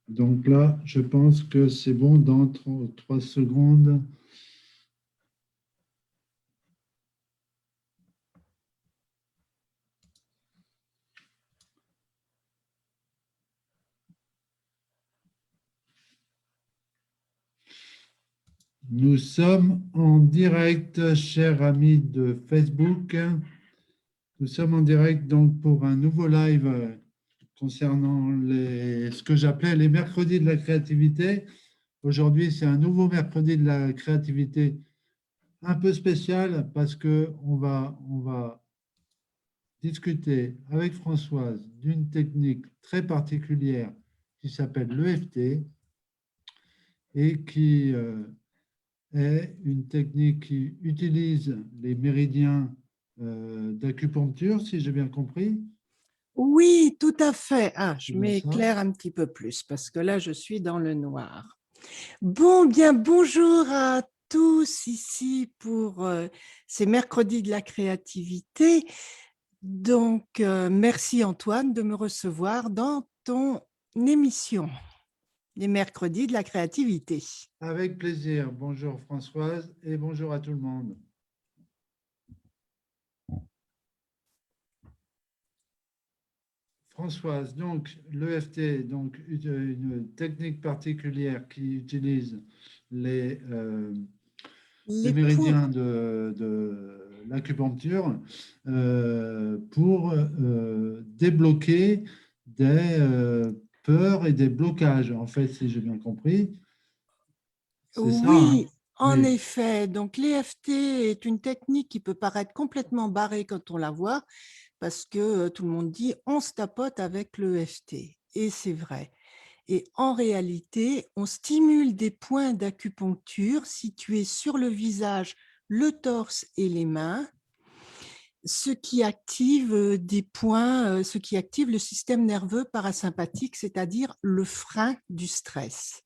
Donc là, je pense que c'est bon dans 3 secondes. Nous sommes en direct, chers amis de Facebook. Nous sommes en direct donc pour un nouveau live concernant ce que j'appelais les mercredis de la créativité. Aujourd'hui, c'est un nouveau mercredi de la créativité un peu spécial parce qu'on va discuter avec Françoise d'une technique très particulière qui s'appelle l'EFT et qui est une technique qui utilise les méridiens d'acupuncture, si j'ai bien compris. Oui, tout à fait. Ah, C'est je bien ça. m'éclaire un petit peu plus parce que là, je suis dans le noir. Bonjour à tous ici pour ces mercredis de la créativité. Donc, merci Antoine de me recevoir dans ton émission, les mercredis de la créativité. Avec plaisir. Bonjour Françoise et bonjour à tout le monde. Françoise, donc l'EFT, donc une technique particulière qui utilise les Les points, méridiens de l'acupuncture pour débloquer des peurs et des blocages, en fait, si j'ai bien compris. C'est ça, hein? oui, en Oui, effet. Donc, l'EFT est une technique qui peut paraître complètement barrée quand on la voit, parce que tout le monde dit on se tapote avec l'EFT. Et c'est vrai. Et en réalité, on stimule des points d'acupuncture situés sur le visage, le torse et les mains, ce qui active des points, ce qui active le système nerveux parasympathique, c'est-à-dire le frein du stress.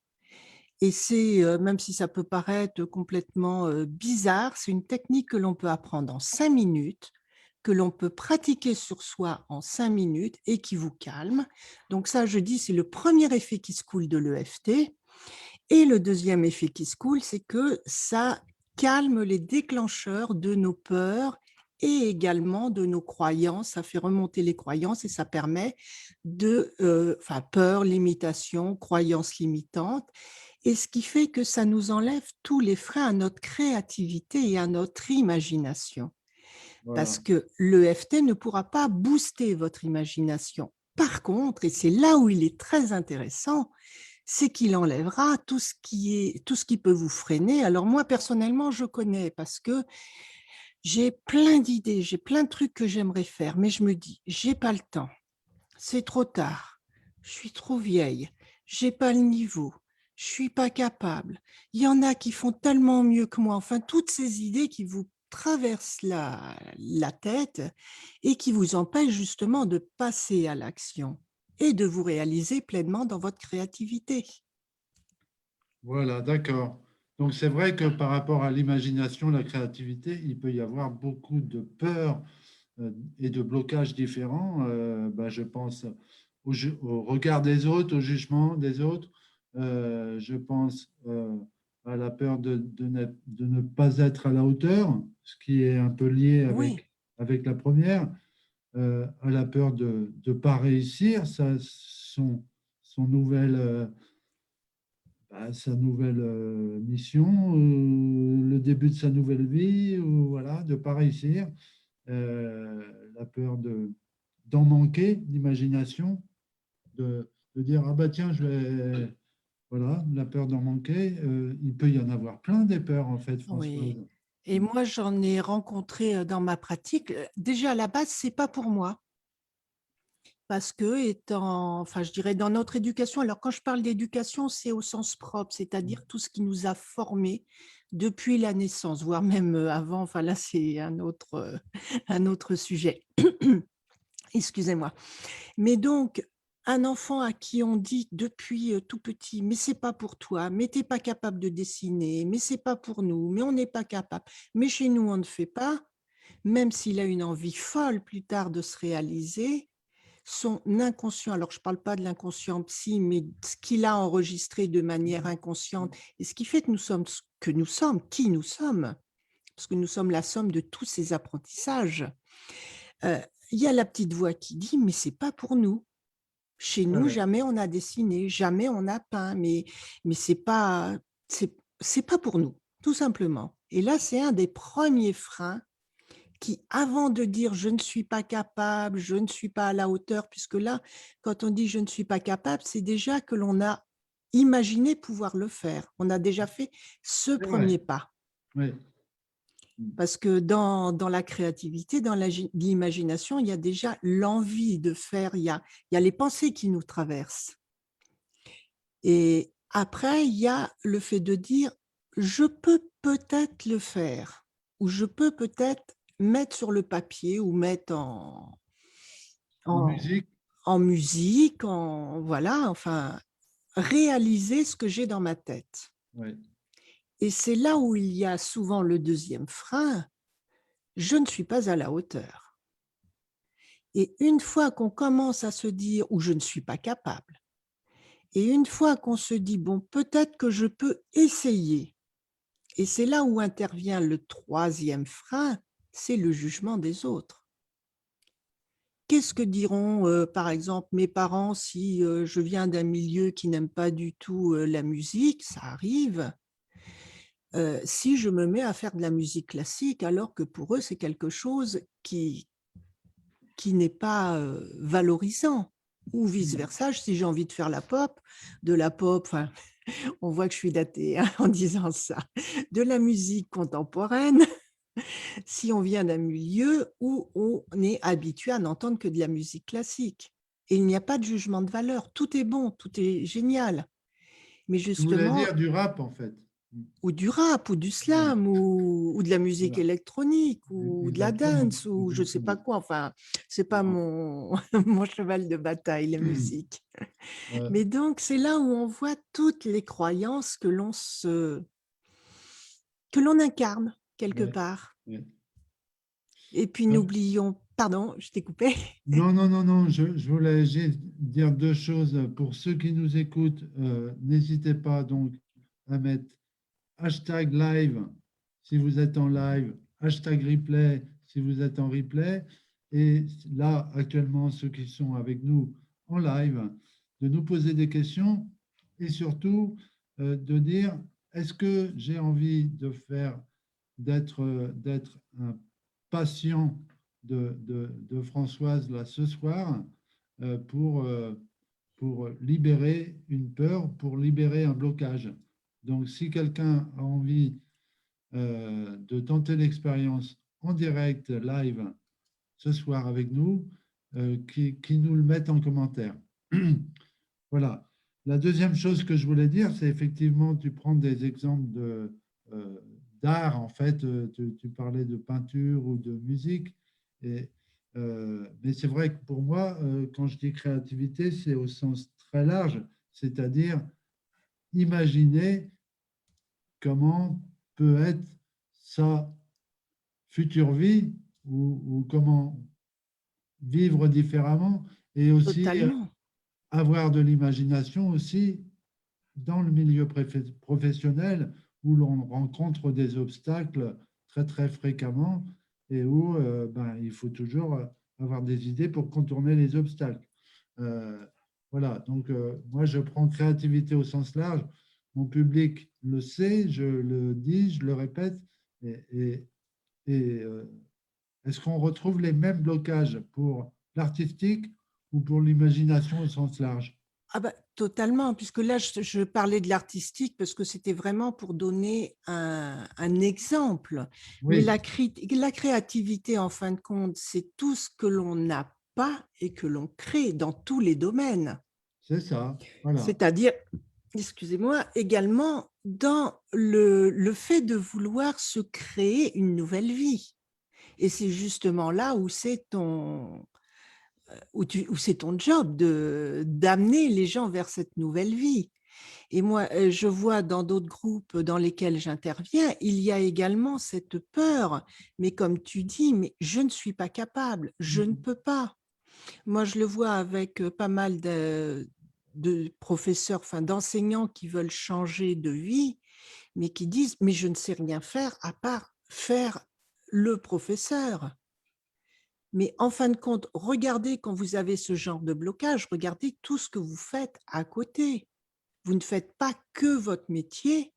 Et c'est, même si ça peut paraître complètement bizarre, c'est une technique que l'on peut apprendre en 5 minutes, que l'on peut pratiquer sur soi en 5 minutes et qui vous calme. Donc ça, je dis, c'est le premier effet qui se coule de l'EFT. Et le deuxième effet qui se coule, c'est que ça calme les déclencheurs de nos peurs et également de nos croyances. Ça fait remonter les croyances et ça permet de, peur, limitation, croyances limitantes. Et ce qui fait que ça nous enlève tous les freins à notre créativité et à notre imagination. Parce voilà. que l'EFT ne pourra pas booster votre imagination. Par contre, et c'est là où il est très intéressant, c'est qu'il enlèvera tout ce qui peut vous freiner. Alors moi, personnellement, je connais parce que j'ai plein d'idées, j'ai plein de trucs que j'aimerais faire, mais je me dis, j'ai pas le temps, c'est trop tard, je suis trop vieille, j'ai pas le niveau, je suis pas capable. Il y en a qui font tellement mieux que moi. Enfin, toutes ces idées qui vous traversent la tête et qui vous empêchent justement de passer à l'action et de vous réaliser pleinement dans votre créativité. Voilà, d'accord. Donc c'est vrai que par rapport à l'imagination, la créativité, il peut y avoir beaucoup de peurs et de blocages différents. Je pense au regard des autres, au jugement des autres. Je pense à la peur de ne pas être à la hauteur, ce qui est un peu lié Oui, avec la première. À la peur de ne pas réussir, son nouvelle, sa nouvelle mission, le début de sa nouvelle vie, ou voilà, de ne pas réussir. La peur d'en manquer, d'imagination, de dire, ah bah tiens, je vais... Voilà, la peur d'en manquer. Il peut y en avoir plein des peurs, en fait, Françoise. oui. Et moi, j'en ai rencontré dans ma pratique. Déjà, à la base, c'est pas pour moi. Parce que étant, enfin, je dirais dans notre éducation, alors quand je parle d'éducation, c'est au sens propre, c'est-à-dire tout ce qui nous a formés depuis la naissance, voire même avant. Enfin, là, c'est un autre sujet. Excusez-moi. Mais donc, un enfant à qui on dit depuis tout petit, mais c'est pas pour toi, mais t'es pas capable de dessiner, mais c'est pas pour nous, mais on n'est pas capable, mais chez nous on ne fait pas, même s'il a une envie folle plus tard de se réaliser, son inconscient. Alors, je ne parle pas de l'inconscient psy, mais ce qu'il a enregistré de manière inconsciente et ce qui fait que nous sommes ce que nous sommes, qui nous sommes, parce que nous sommes la somme de tous ces apprentissages. Heu, il y a la petite voix qui dit: «Mais c'est pas pour nous. Chez Ouais, nous, ouais, jamais on a dessiné, jamais on a peint, mais c'est pas pour nous, tout simplement». Et là, c'est un des premiers freins qui, avant de dire: «Je ne suis pas capable, je ne suis pas à la hauteur», puisque là, quand on dit: «Je ne suis pas capable», c'est déjà que l'on a imaginé pouvoir le faire. On a déjà fait ce c'est vrai. premier pas. Ouais. Mmh. Parce que dans la créativité, dans l'imagination, il y a déjà l'envie de faire, il y a les pensées qui nous traversent. Et après, il y a le fait de dire: «Je peux peut-être le faire» ou «Je peux peut-être mettre sur le papier ou mettre En en musique, en musique, en voilà, enfin, réaliser ce que j'ai dans ma tête». ouais. Et c'est là où il y a souvent le deuxième frein: «Je ne suis pas à la hauteur». Et une fois qu'on commence à se dire ou je ne suis pas capable, et une fois qu'on se dit: «Bon, peut-être que je peux essayer», et c'est là où intervient le troisième frein, c'est le jugement des autres. Qu'est-ce que diront, par exemple, mes parents si, je viens d'un milieu qui n'aime pas du tout, la musique? Ça arrive. Si je me mets à faire de la musique classique alors que pour eux, c'est quelque chose qui n'est pas, valorisant, ou vice Mmh. versa, si j'ai envie de la pop, enfin, on voit que je suis datée, hein, en disant ça, de la musique contemporaine, si on vient d'un milieu où on est habitué à n'entendre que de la musique classique. Et il n'y a pas de jugement de valeur, tout est bon, tout est génial. Mais Tu voulais justement, dire du rap, en fait. Mmh. ou du rap, ou du Voilà, slam, ou de la musique voilà. électronique, ou de la Exactement, dance, ou je sais pas exactement. quoi, enfin, c'est pas Voilà. mon mon cheval de bataille, la musique. Heu, Mais donc c'est là où on voit toutes les croyances que l'on incarne quelque ouais, part. ouais. Et puis Heu, n'oublions pardon, je t'ai coupé. non, non, non, non, je voulais juste dire 2 choses. Pour ceux qui nous écoutent, n'hésitez pas donc à mettre hashtag live si vous êtes en live, hashtag replay si vous êtes en replay. Et là, actuellement, ceux qui sont avec nous en live, de nous poser des questions et surtout de dire, est-ce que j'ai envie de faire, d'être un patient de Françoise là ce soir euh, pour, euh, pour libérer une peur, pour libérer un blocage. Donc, si quelqu'un a envie de tenter l'expérience en direct, live, ce soir avec nous, qui nous le mette en commentaire. Voilà. La deuxième chose que je voulais dire, c'est effectivement, tu prends des exemples euh, d'art, en fait, tu parlais de peinture ou de musique, et, mais c'est vrai que pour moi, quand je dis créativité, c'est au sens très large, c'est-à-dire imaginer comment peut être sa future vie ou comment vivre différemment et aussi Totalement. avoir de l'imagination aussi dans le milieu professionnel où l'on rencontre des obstacles très très fréquemment et où ben, il faut toujours avoir des idées pour contourner les obstacles. Euh, voilà, donc moi je prends créativité au sens large. Mon public le sait, je le dis, je le répète. Et, et, et est-ce qu'on retrouve les mêmes blocages pour l'artistique ou pour l'imagination au sens large? Ah bah, totalement, puisque là, je parlais de l'artistique parce que c'était vraiment pour donner un exemple. Mais Oui, la créativité, en fin de compte, c'est tout ce que l'on n'a pas et que l'on crée dans tous les domaines. c'est ça. Voilà. C'est-à-dire, excusez-moi, également dans le fait de vouloir se créer une nouvelle vie. Et c'est justement là où où c'est ton job d'amener les gens vers cette nouvelle vie. Et moi, je vois dans d'autres groupes dans lesquels j'interviens, il y a également cette peur. Mais comme tu dis: «Mais je ne suis pas capable, je ne peux pas». Moi, je le vois avec pas mal de professeurs, enfin d'enseignants qui veulent changer de vie, mais qui disent: «Mais je ne sais rien faire à part faire le professeur». Mais en fin de compte, regardez quand vous avez ce genre de blocage, regardez tout ce que vous faites à côté. Vous ne faites pas que votre métier,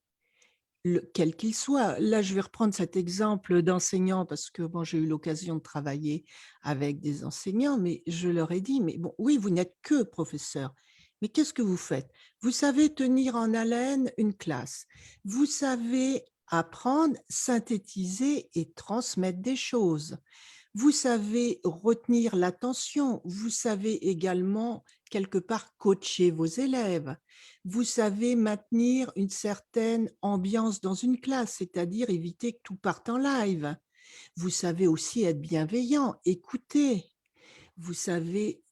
quel qu'il soit. Là, je vais reprendre cet exemple d'enseignant parce que bon, j'ai eu l'occasion de travailler avec des enseignants, mais je leur ai dit, mais bon, oui, vous n'êtes que professeur, mais qu'est-ce que vous faites? Vous savez tenir en haleine une classe, vous savez apprendre, synthétiser et transmettre des choses. Vous savez retenir l'attention, vous savez également quelque part coacher vos élèves. Vous savez maintenir une certaine ambiance dans une classe, c'est-à-dire éviter que tout parte en live. Vous savez aussi être bienveillant, écouter. Vous savez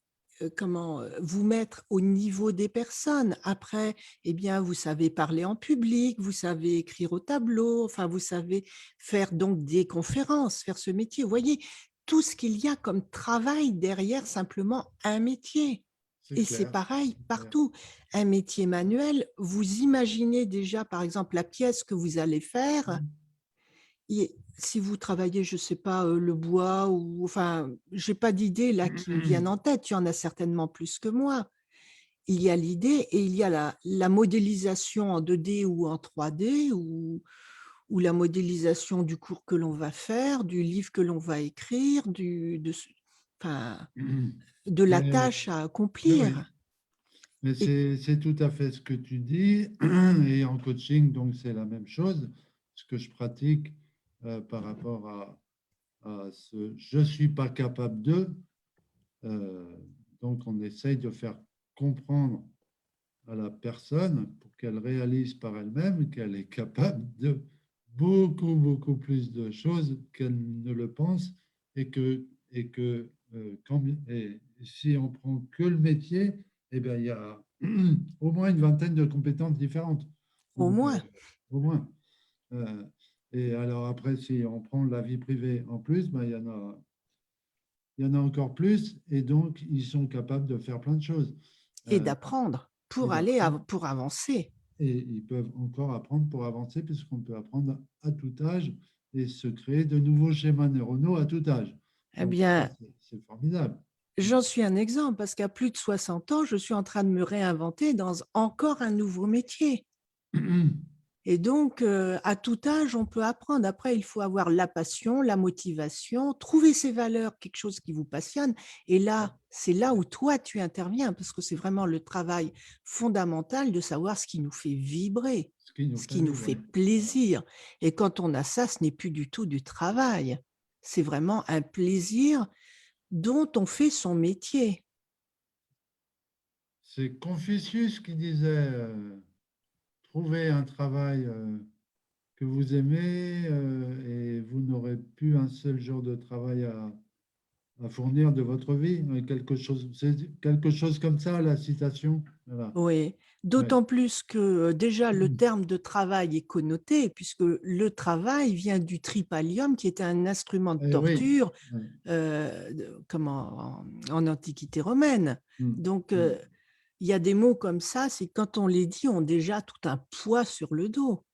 comment vous mettre au niveau des personnes. Après, eh bien, vous savez parler en public, vous savez écrire au tableau, enfin, vous savez faire donc des conférences, faire ce métier. Vous voyez, tout ce qu'il y a comme travail derrière simplement un métier. C'est Et c'est clair, pareil c'est clair. partout. Un métier manuel, vous imaginez déjà, par exemple, la pièce que vous allez faire. Si vous travaillez, je ne sais pas, le bois ou enfin, j'ai pas d'idées là qui me viennent en tête, il y en a certainement plus que moi. Il y a l'idée et il y a la modélisation en 2D ou en 3D ou la modélisation du cours que l'on va faire, du livre que l'on va écrire, enfin, de la Mais, tâche à oui, oui. accomplir. Mais Et c'est tout à fait ce que tu dis. Et en coaching, donc c'est la même chose. Ce que je pratique par rapport à ce je ne suis pas capable de. euh, donc on essaye de faire comprendre à la personne pour qu'elle réalise par elle-même qu'elle est capable de beaucoup, beaucoup plus de choses qu'elle ne le pense et que et si on prend que le métier, eh bien, il y a au moins une vingtaine de compétences différentes. au Donc, moins, au moins. Euh, et alors après, si on prend la vie privée en plus, ben, il y en a encore plus et donc ils sont capables de faire plein de choses. et Euh, d'apprendre et pour d'apprendre pour avancer. et ils peuvent encore apprendre pour avancer, puisqu'on peut apprendre à tout âge et se créer de nouveaux schémas neuronaux à tout âge. Eh Donc ça, bien, c'est formidable. j'en suis un exemple parce qu'à plus de 60 ans, je suis en train de me réinventer dans encore un nouveau métier. Et donc, à tout âge, on peut apprendre. Après, il faut avoir la passion, la motivation, trouver ses valeurs, quelque chose qui vous passionne. Et là, c'est là où toi, tu interviens, parce que c'est vraiment le travail fondamental de savoir ce qui nous fait vibrer, Ce qui nous ce fait qui nous fait vibrer. Voilà. plaisir. Et quand on a ça, ce n'est plus du tout du travail. C'est vraiment un plaisir dont on fait son métier. C'est Confucius qui disait trouvez un travail que vous aimez et vous n'aurez plus un seul jour de travail à fournir de votre vie. C'est quelque chose comme ça, la citation. Voilà. Oui, Ouais. d'autant plus que déjà le terme de travail est connoté, puisque le travail vient du tripalium, qui était un instrument de Oui. torture Ouais. en Antiquité romaine. Mm. Donc, Mm. il y a des mots comme ça, c'est quand on les dit, on a déjà tout un poids sur le dos.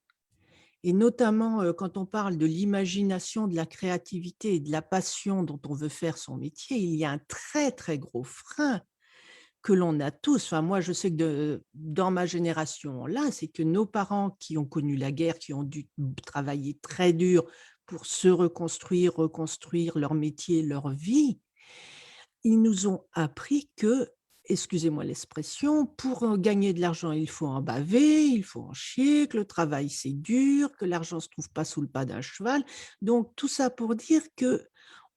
Et notamment quand on parle de l'imagination, de la créativité et de la passion dont on veut faire son métier, il y a un très, très gros frein que l'on a tous. Enfin, moi, je sais que dans ma génération, là, c'est que nos parents qui ont connu la guerre, qui ont dû travailler très dur pour se reconstruire, reconstruire leur métier, leur vie, ils nous ont appris que, excusez-moi l'expression, pour gagner de l'argent, il faut en baver, il faut en chier, que le travail, c'est dur, que l'argent ne se trouve pas sous le pas d'un cheval. Donc, tout ça pour dire que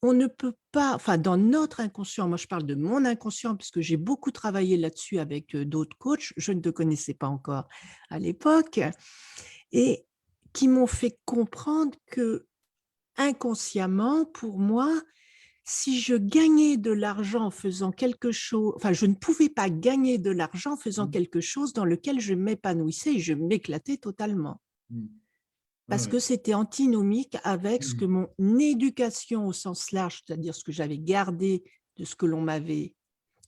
on ne peut pas, enfin, dans notre inconscient, moi je parle de mon inconscient puisque j'ai beaucoup travaillé là-dessus avec d'autres coachs, je ne te connaissais pas encore à l'époque, et qui m'ont fait comprendre que inconsciemment, pour moi, si je gagnais de l'argent en faisant quelque chose, enfin, je ne pouvais pas gagner de l'argent en faisant Mm. quelque chose dans lequel je m'épanouissais et je m'éclatais totalement. Mm. Ouais, Parce ouais. que c'était antinomique avec ce que Mm. mon éducation au sens large, c'est-à-dire ce que j'avais gardé de ce que l'on m'avait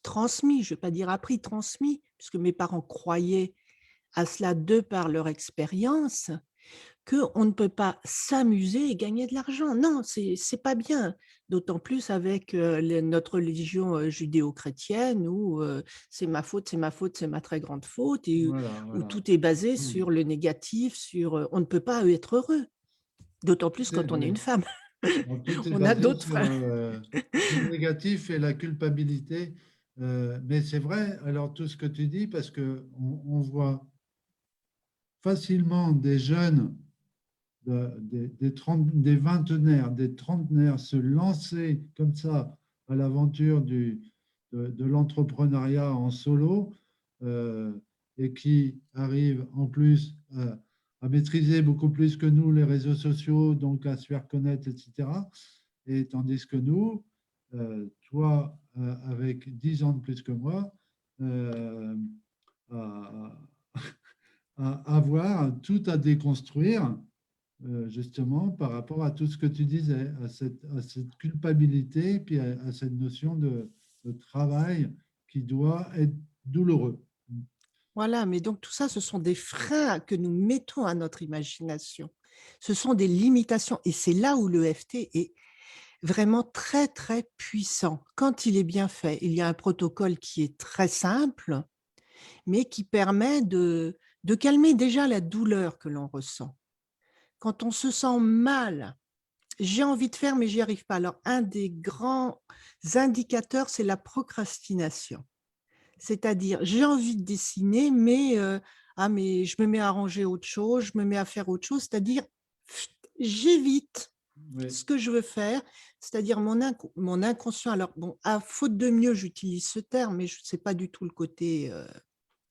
transmis, je ne vais pas dire appris, transmis, puisque mes parents croyaient à cela de par leur expérience, qu'on ne peut pas s'amuser et gagner de l'argent. Non, c'est pas bien. D'autant plus avec notre religion judéo-chrétienne où c'est ma faute, c'est ma faute, c'est ma très grande faute, et Voilà, où voilà. tout est basé Hmm. sur le négatif, sur on ne peut pas être heureux. D'autant plus quand on est une Oui. femme. Donc, tout est On a basé d'autres. sur le négatif et la culpabilité. Mais c'est vrai, alors tout ce que tu dis, parce que on voit facilement des jeunes, des vingtenaires, des trentenaires se lancer comme ça à l'aventure de l'entrepreneuriat en solo euh, et qui arrivent en plus à maîtriser beaucoup plus que nous les réseaux sociaux, donc à se faire connaître, etc. Et tandis que nous, toi, avec 10 ans de plus que moi, euh, à, à avoir tout à déconstruire, justement, par rapport à tout ce que tu disais, à cette culpabilité, puis à cette notion de travail qui doit être douloureux. Voilà, mais donc tout ça, ce sont des freins que nous mettons à notre imagination. Ce sont des limitations. Et c'est là où le FT est vraiment très, très puissant. Quand il est bien fait, il y a un protocole qui est très simple, mais qui permet de calmer déjà la douleur que l'on ressent. Quand on se sent mal, j'ai envie de faire, mais j'y arrive pas. Alors, un des grands indicateurs, c'est la procrastination. C'est-à-dire, j'ai envie de dessiner, mais je me mets à arranger autre chose, je me mets à faire autre chose, c'est-à-dire, j'évite Oui, ce que je veux faire, c'est-à-dire mon inconscient. Alors, bon, à faute de mieux, j'utilise ce terme, mais je ne sais pas du tout le côté,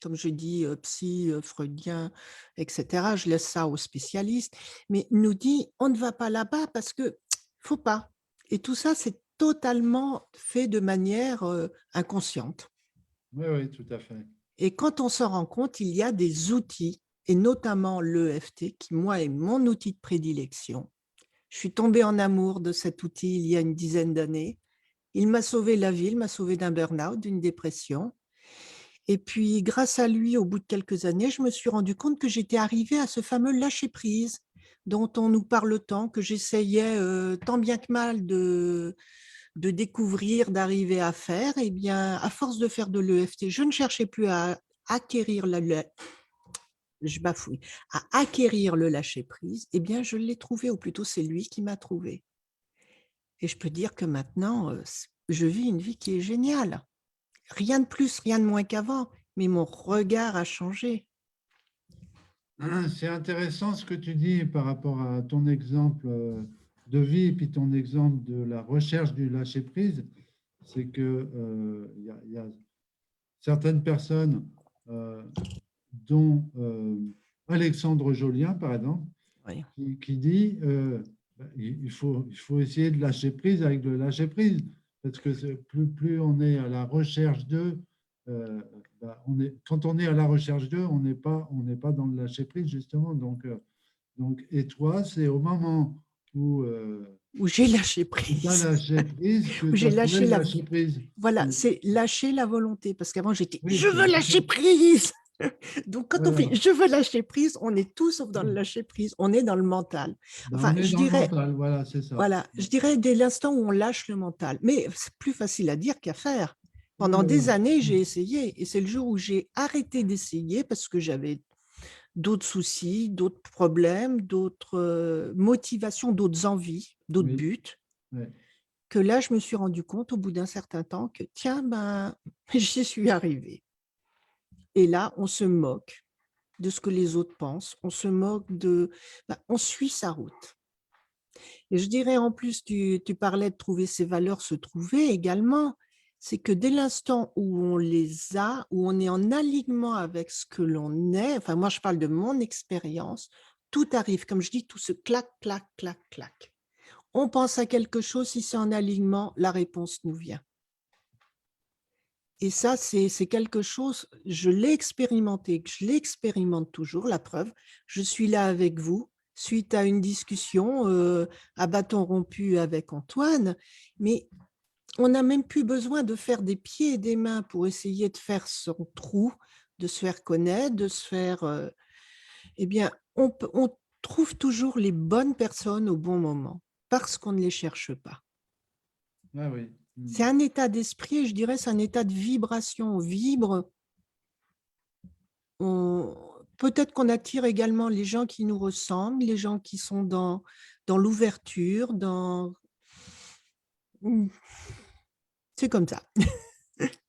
comme je dis, psy, freudien, etc. Je laisse ça aux spécialistes, mais nous dit, on ne va pas là-bas parce que faut pas. Et tout ça, c'est totalement fait de manière inconsciente. oui, oui, tout à fait. Et quand on s'en rend compte, il y a des outils, et notamment l'EFT, qui, moi, est mon outil de prédilection. Je suis tombée en amour de cet outil il y a une dizaine d'années. Il m'a sauvé la vie, il m'a sauvé d'un burn-out, d'une dépression. Et puis, grâce à lui, au bout de quelques années, je me suis rendu compte que j'étais arrivée à ce fameux lâcher-prise dont on nous parle tant, que j'essayais tant bien que mal de découvrir, d'arriver à faire. Eh bien, à force de faire de l'EFT, je ne cherchais plus à acquérir je bafouille, à acquérir le lâcher-prise. Eh bien, je l'ai trouvé, ou plutôt c'est lui qui m'a trouvé. Et je peux dire que maintenant, je vis une vie qui est géniale. Rien de plus, rien de moins qu'avant, mais mon regard a changé. C'est intéressant ce que tu dis par rapport à ton exemple de vie et puis ton exemple de la recherche du lâcher-prise. C'est que y a certaines personnes, euh, dont Alexandre Jolien, par exemple, Oui. qui dit il faut essayer de lâcher prise avec le lâcher prise, parce que plus on est à la recherche d'eux, euh, quand on est à la recherche d'eux, on n'est pas dans le lâcher prise, justement. Donc, et toi, c'est au moment où Où j'ai lâché tu as prise, lâché prise que où tu j'ai as trouvé lâché le la... lâcher prise. Voilà, c'est lâcher la volonté, parce qu'avant j'étais Oui, je veux c'est lâcher prise. Donc quand on fait voilà. je veux lâcher prise, on est tout sauf dans le lâcher prise, on est dans le mental. Ben, Enfin, on est dans le mental, voilà, je dirais dès l'instant où on lâche le mental. Mais c'est plus facile à dire qu'à faire. Oui, Pendant des oui, années, j'ai essayé, et c'est le jour où j'ai arrêté d'essayer parce que j'avais d'autres soucis, d'autres problèmes, d'autres motivations, d'autres envies, d'autres oui, buts, oui. que là, je me suis rendu compte au bout d'un certain temps que, tiens, ben, j'y suis arrivée. Et là, on se moque de ce que les autres pensent, on se moque de... Ben, on suit sa route. Et je dirais en plus, tu parlais de trouver ses valeurs, se trouver également, c'est que dès l'instant où on les a, où on est en alignement avec ce que l'on est, enfin moi je parle de mon expérience, tout arrive, comme je dis, tout se clac, clac, clac, clac. On pense à quelque chose, si c'est en alignement, la réponse nous vient. Et ça, c'est quelque chose, je l'ai expérimenté, je l'expérimente toujours, la preuve. Je suis là avec vous, suite à une discussion à bâton rompu avec Antoine, mais on n'a même plus besoin de faire des pieds et des mains pour essayer de faire son trou, de se faire connaître, de se faire… eh bien, on trouve toujours les bonnes personnes au bon moment parce qu'on ne les cherche pas. Ah oui. C'est un état d'esprit, je dirais, c'est un état de vibration. On vibre. Peut-être qu'on attire également les gens qui nous ressemblent, les gens qui sont dans l'ouverture, dans… C'est comme ça.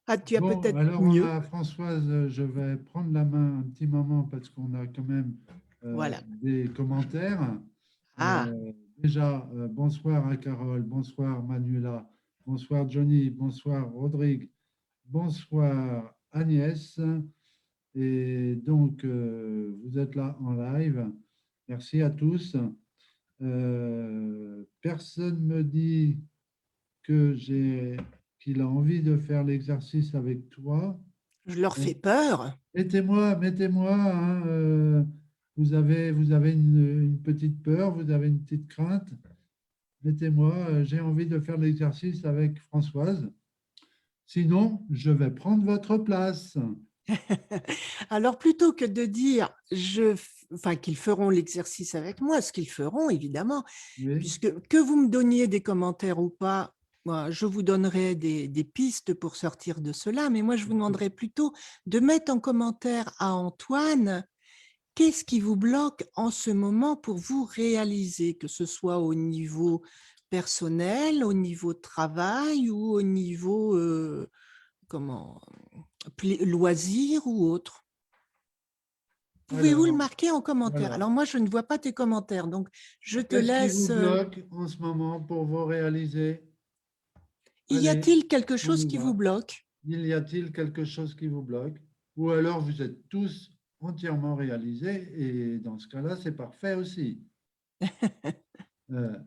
Ah, tu as Bon, peut-être alors on mieux. a Françoise, je vais prendre la main un petit moment parce qu'on a quand même Voilà. des commentaires. Ah, Déjà, bonsoir à Carole, bonsoir Manuela, bonsoir Johnny, bonsoir Rodrigue, bonsoir Agnès. Et donc, vous êtes là en live. Merci à tous. Personne me dit que qu'il a envie de faire l'exercice avec toi. je leur fais peur. Mettez-moi, hein, vous avez une petite peur, vous avez une petite crainte. Mettez-moi, j'ai envie de faire l'exercice avec Françoise. Sinon, je vais prendre votre place. Alors, plutôt que de dire enfin, qu'ils feront l'exercice avec moi, ce qu'ils feront, évidemment, Oui, puisque que vous me donniez des commentaires ou pas, moi, je vous donnerai des pistes pour sortir de cela, mais moi, je vous demanderai plutôt de mettre en commentaire à Antoine qu'est-ce qui vous bloque en ce moment pour vous réaliser, que ce soit au niveau personnel, au niveau travail ou au niveau comment, loisir ou autre. Pouvez-vous le alors, marquer en commentaire? voilà. Alors moi, je ne vois pas tes commentaires, donc je te Qu'est-ce qui vous laisse. bloque en ce moment pour vous réaliser? Y Allez, a-t-il quelque on chose y qui vous va. bloque? Y a-t-il quelque chose qui vous bloque? Ou alors vous êtes tous entièrement réalisés et dans ce cas-là, c'est parfait aussi. Euh,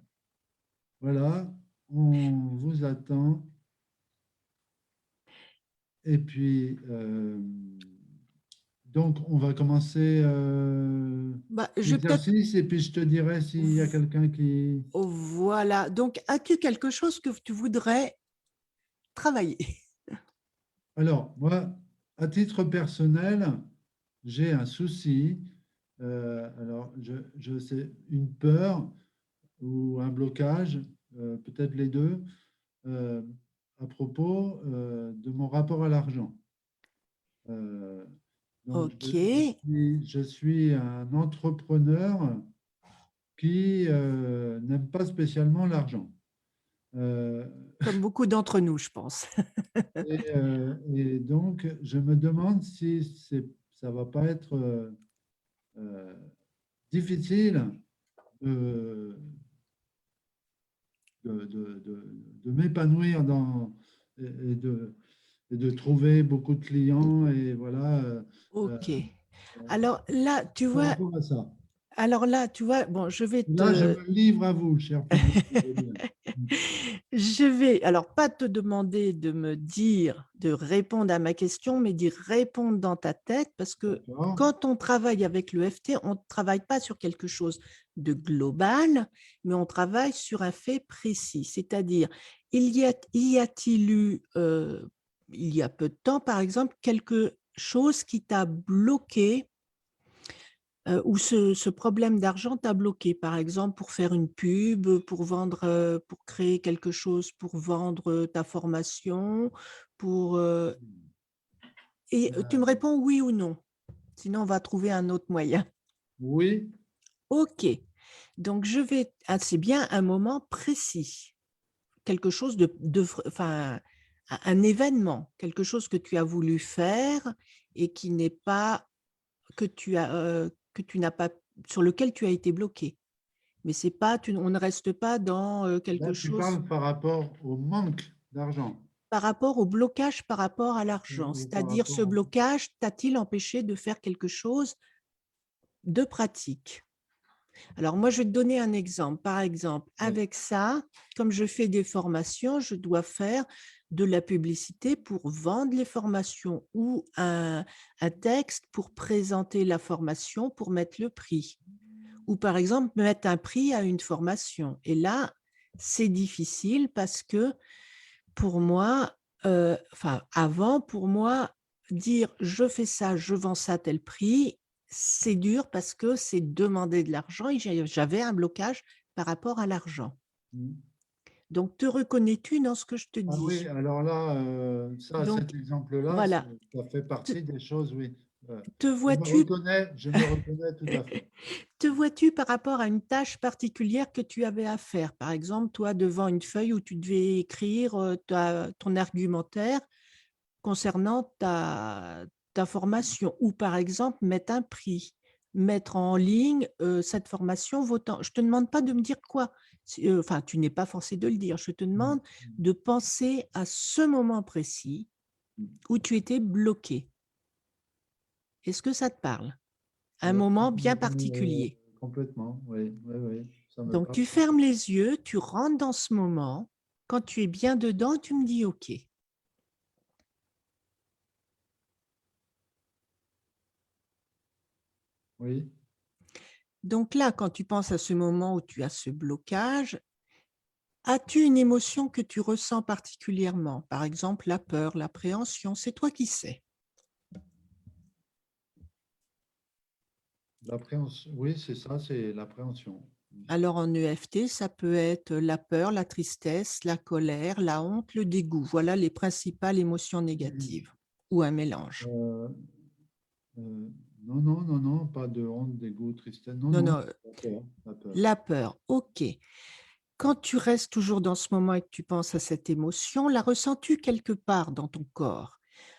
voilà, on vous attend. Et puis, donc, on va commencer Bah, je vais peut-être… l'exercice et puis je te dirai s'il y a quelqu'un qui… Voilà. Donc, as-tu quelque chose que tu voudrais travailler? Alors, moi, à titre personnel, j'ai un souci. Alors, je sais, une peur ou un blocage, peut-être les deux, euh, à propos de mon rapport à l'argent. Euh, donc, Ok. je suis un entrepreneur qui n'aime pas spécialement l'argent. Euh, Comme beaucoup d'entre nous, je pense. et donc, je me demande si ça va pas être euh, difficile de, de m'épanouir et de trouver beaucoup de clients et voilà euh, Ok. Alors là, tu par vois, rapport à ça. bon, je vais Là, je te… me livre à vous, cher public. Vous voyez bien. Je vais, alors, pas te demander de me dire, de répondre à ma question, mais d'y répondre dans ta tête, parce que D'accord. quand on travaille avec le FT, on ne travaille pas sur quelque chose de global, mais on travaille sur un fait précis. C'est-à-dire, y a-t-il eu, il y a peu de temps, par exemple, quelque chose qui t'a bloqué où ce problème d'argent t'a bloqué, par exemple, pour faire une pub, pour vendre, pour créer quelque chose, pour vendre ta formation, pour, et tu me Euh, réponds oui ou non. Sinon, on va trouver un autre moyen. oui, OK. Donc, c'est bien un moment précis, quelque chose enfin, un événement, quelque chose que tu as voulu faire et qui n'est pas, que tu n'as pas, sur lequel tu as été bloqué. Mais c'est pas, on ne reste pas dans là, quelque tu chose parles par rapport au manque d'argent par rapport au blocage par rapport à l'argent. ou par C'est-à-dire, ce rapport au… blocage t'a-t-il empêché de faire quelque chose de pratique? Alors, moi, je vais te donner un exemple. Par exemple, Oui. avec ça, comme je fais des formations, je dois faire de la publicité pour vendre les formations ou un texte pour présenter la formation, pour mettre le prix. Ou par exemple, mettre un prix à une formation. Et là, c'est difficile parce que pour moi, enfin avant, pour moi, dire je fais ça, je vends ça à tel prix, c'est dur parce que c'est demander de l'argent et j'avais un blocage par rapport à l'argent. Mm. Donc, te reconnais-tu dans ce que je te Ah oui, dis? alors là, ça, Donc, cet exemple-là, voilà. ça fait Te, partie des choses, oui. te vois-tu Je me reconnais tout à fait. Te vois-tu par rapport à une tâche particulière que tu avais à faire? Par exemple, toi, devant une feuille où tu devais écrire ton argumentaire concernant ta formation, ou par exemple, mettre un prix, mettre en ligne cette formation vaut tant. Je ne te demande pas de me dire quoi. Enfin, tu n'es pas forcé de le dire. Je te Mm. demande de penser à ce moment précis Mm. où tu étais bloqué. Est-ce que ça te parle? Un Euh, moment bien euh, particulier. complètement, oui, oui, oui, ça me Donc, parle. tu fermes les yeux, tu rentres dans ce moment. Quand tu es bien dedans, tu me dis OK. Oui. Donc là, quand tu penses à ce moment où tu as ce blocage, as-tu une émotion que tu ressens particulièrement? Par exemple, la peur, l'appréhension, c'est toi qui sais. L'appréhension, oui, c'est ça, c'est l'appréhension. Alors en EFT, ça peut être la peur, la tristesse, la colère, la honte, le dégoût. Voilà les principales émotions Mm. négatives ou un mélange. Euh, non, non, non, non, pas de honte, dégoût, tristesse. Non, Non, non, non, la peur, la peur. la peur, OK. Quand tu restes toujours dans ce moment et que tu penses à cette émotion, la ressens-tu quelque part dans ton corps?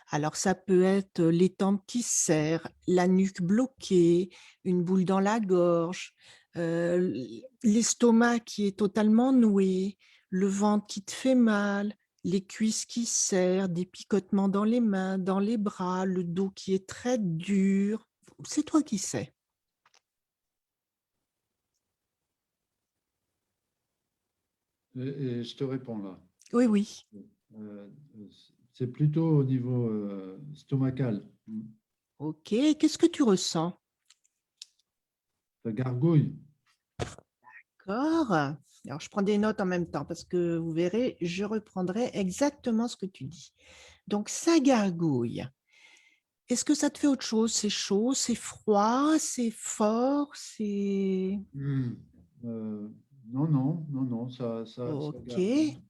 Alors, ça peut être les tempes qui serrent, la nuque bloquée, une boule dans la gorge, l'estomac qui est totalement noué, le ventre qui te fait mal, les cuisses qui serrent, des picotements dans les mains, dans les bras, le dos qui est très dur. C'est toi qui sais. Et je te réponds là. Oui, oui. Euh, c'est plutôt au niveau stomacal. OK. Qu'est-ce que tu ressens? Ça gargouille. D'accord. Alors, je prends des notes en même temps parce que vous verrez, je reprendrai exactement ce que tu dis. Donc, ça gargouille. Est-ce que ça te fait autre chose? C'est chaud, c'est froid, c'est fort, c'est… Hmm. Non, non, non, non, ça OK. gargouille.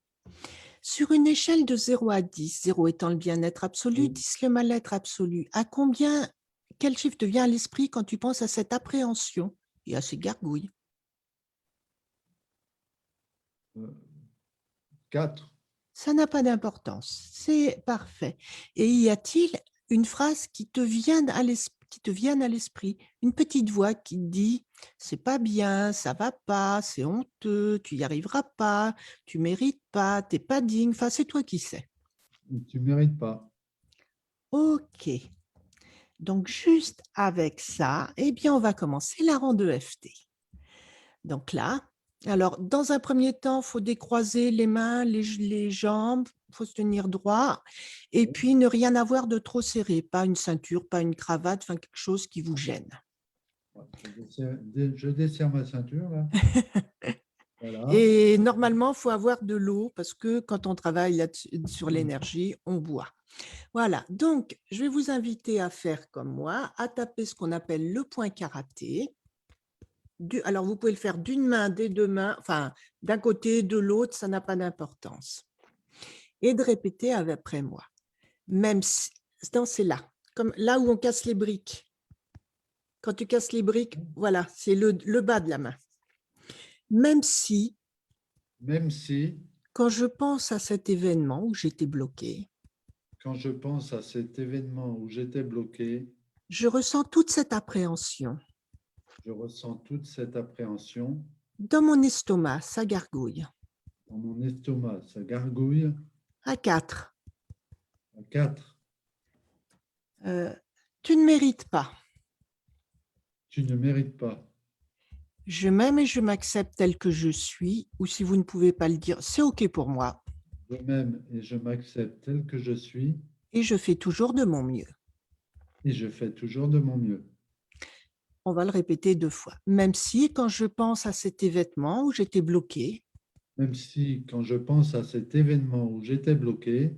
Sur une échelle de 0 à 10, 0 étant le bien-être absolu, Oui. 10 le mal-être absolu, à combien, quel chiffre te vient à l'esprit quand tu penses à cette appréhension et à ces gargouilles? 4. Ça n'a pas d'importance, c'est parfait. Et y a-t-il une phrase qui te vienne à l'esprit, une petite voix qui te dit c'est pas bien, ça va pas, c'est honteux, tu y arriveras pas, tu mérites pas, t'es pas digne, enfin c'est toi qui sais. Tu ne mérites pas. Ok, donc juste avec ça, eh bien on va commencer la ronde EFT. Donc là, alors dans un premier temps, il faut décroiser les mains, les jambes, il faut se tenir droit et Oui. puis ne rien avoir de trop serré, pas une ceinture, pas une cravate, enfin quelque chose qui vous gêne. Je desserre ma ceinture là. Voilà. Et normalement, il faut avoir de l'eau parce que quand on travaille là sur l'énergie, on boit. Voilà, donc je vais vous inviter à faire comme moi, à taper ce qu'on appelle le point karaté. Alors, vous pouvez le faire d'une main, des deux mains, enfin, d'un côté, de l'autre, ça n'a pas d'importance. Et de répéter après moi. Même si, c'est là, comme là où on casse les briques. Quand tu casses les briques, voilà, c'est le bas de la main. Même si, Même si, quand je pense à cet événement où j'étais bloquée, quand je pense à cet événement où j'étais bloqué, je ressens toute cette appréhension. je ressens toute cette appréhension Dans mon estomac, ça gargouille. dans mon estomac. Ça gargouille À 4, à 4. tu ne mérites pas. Tu ne mérites pas. Je m'aime et je m'accepte tel que je suis, ou si vous ne pouvez pas le dire, c'est OK pour moi. Je m'aime et je m'accepte tel que je suis Et je fais toujours de mon mieux. et je fais toujours de mon mieux. On va le répéter 2 fois. Même si, quand je pense à cet événement où j'étais bloquée, Même si quand je pense à cet événement où j'étais bloqué,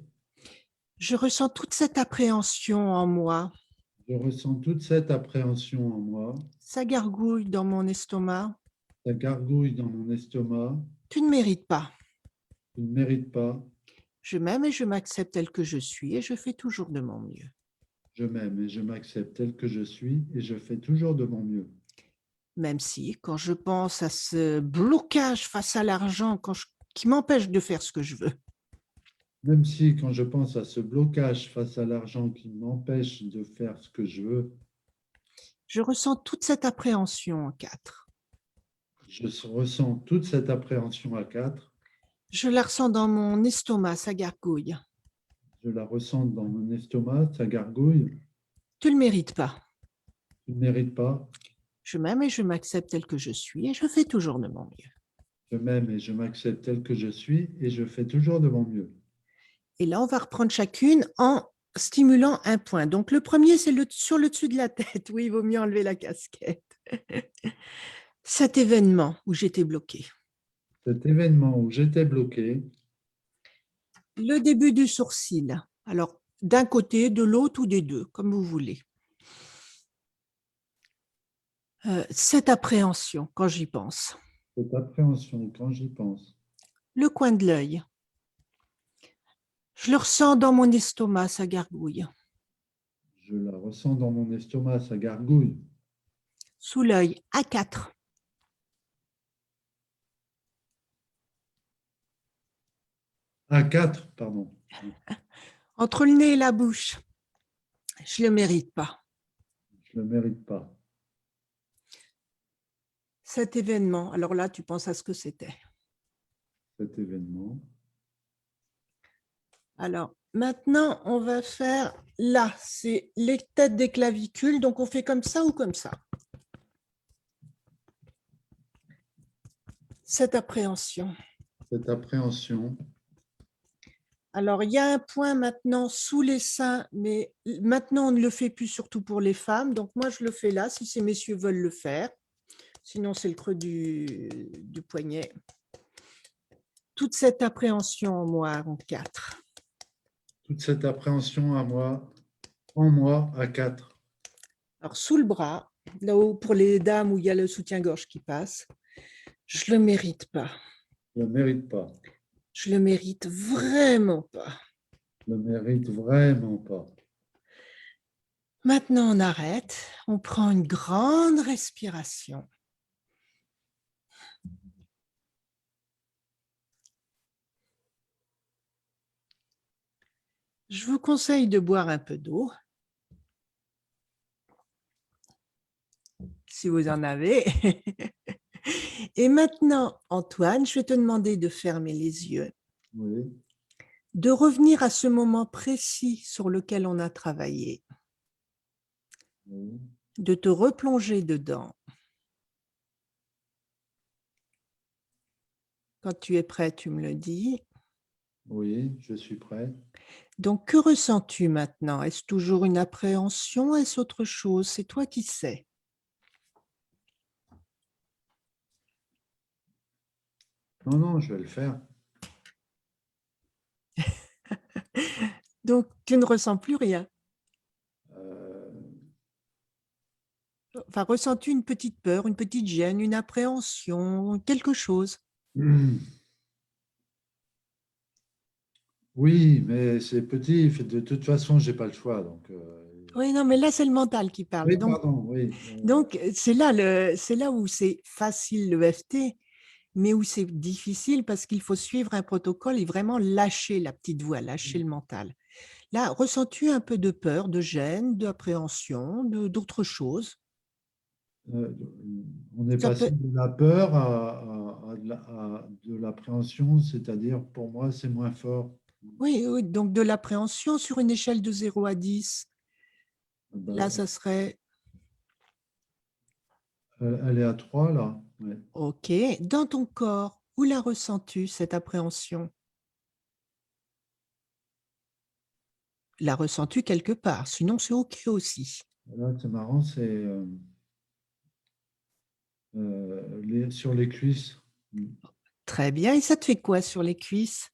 je ressens toute cette appréhension en moi. je ressens toute cette appréhension en moi, Ça gargouille dans mon estomac. ça gargouille dans mon estomac, Tu ne mérites pas. je ne mérite pas, Je m'aime et je m'accepte tel que je suis et je fais toujours de mon mieux. je m'aime et je m'accepte tel que je suis et je fais toujours de mon mieux. Même si, quand je pense à ce blocage face à l'argent qui m'empêche de faire ce que je veux, Même si quand je pense à ce blocage face à l'argent qui m'empêche de faire ce que je veux, je ressens toute cette appréhension en 4. je ressens toute cette appréhension à 4, Je la ressens dans mon estomac, ça gargouille. je la ressens dans mon estomac, ça gargouille, Tu ne le mérites pas. je ne mérite pas, Je m'aime et je m'accepte tel que je suis et je fais toujours de mon mieux. je m'aime et je m'accepte tel que je suis et je fais toujours de mon mieux. Et là, on va reprendre chacune en stimulant un point. Donc, le premier, c'est sur le dessus de la tête. Oui, il vaut mieux enlever la casquette. Cet événement où j'étais bloquée. Cet événement où j'étais bloqué, Le début du sourcil. Alors, d'un côté, de l'autre ou des deux, comme vous voulez. Cette appréhension, quand j'y pense. cette appréhension quand j'y pense, Le coin de l'œil. Je le ressens dans mon estomac, ça gargouille. je la ressens dans mon estomac, ça gargouille. Sous l'œil, à 4. À 4, pardon. Entre le nez et la bouche. Je ne le mérite pas. Je ne le mérite pas. Cet événement, alors là, tu penses à ce que c'était. Cet événement. Alors, maintenant, on va faire là, c'est les têtes des clavicules. Donc, on fait comme ça ou comme ça. Cette appréhension. Cette appréhension. Alors, il y a un point maintenant sous les seins, mais maintenant, on ne le fait plus surtout pour les femmes. Donc, moi, je le fais là, si ces messieurs veulent le faire. Sinon, c'est le creux du poignet. Toute cette appréhension en moi en 4. Toute cette appréhension à moi, en moi, à 4. Alors, sous le bras, là-haut, pour les dames où il y a le soutien-gorge qui passe, je ne le mérite pas. Je ne le mérite pas. Je le mérite vraiment pas. Je ne le mérite vraiment pas. Maintenant, on arrête. On prend une grande respiration. Je vous conseille de boire un peu d'eau, si vous en avez. Et maintenant, Antoine, je vais te demander de fermer les yeux, Oui. de revenir à ce moment précis sur lequel on a travaillé, Oui. de te replonger dedans. Quand tu es prêt, tu me le dis. Oui, je suis prêt. Donc, que ressens-tu maintenant? Est-ce toujours une appréhension? Est-ce autre chose? C'est toi qui sais. Non, non, je vais le faire. Donc, tu ne ressens plus rien. Euh, Enfin, ressens-tu une petite peur, une petite gêne, une appréhension, quelque chose? Oui, mais c'est petit. De toute façon, je n'ai pas le choix. Donc, Oui, non, mais là, c'est le mental qui parle. oui, pardon, oui. Donc c'est là où c'est facile le FT, mais où c'est difficile parce qu'il faut suivre un protocole et vraiment lâcher la petite voix, lâcher le mental. Là, ressens-tu un peu de peur, de gêne, d'appréhension, d'autres choses? Euh, on est Ça passé peut... de la peur à de l'appréhension, c'est-à-dire pour moi, c'est moins fort. Oui, oui, donc de l'appréhension sur une échelle de 0 à 10. Là, Ben, ça serait elle est à 3 là. Ouais. OK. Dans ton corps, où la ressens-tu, cette appréhension? La ressens-tu quelque part? Sinon, c'est OK aussi. Là, c'est marrant, c'est sur les cuisses. Très bien. Et ça te fait quoi sur les cuisses?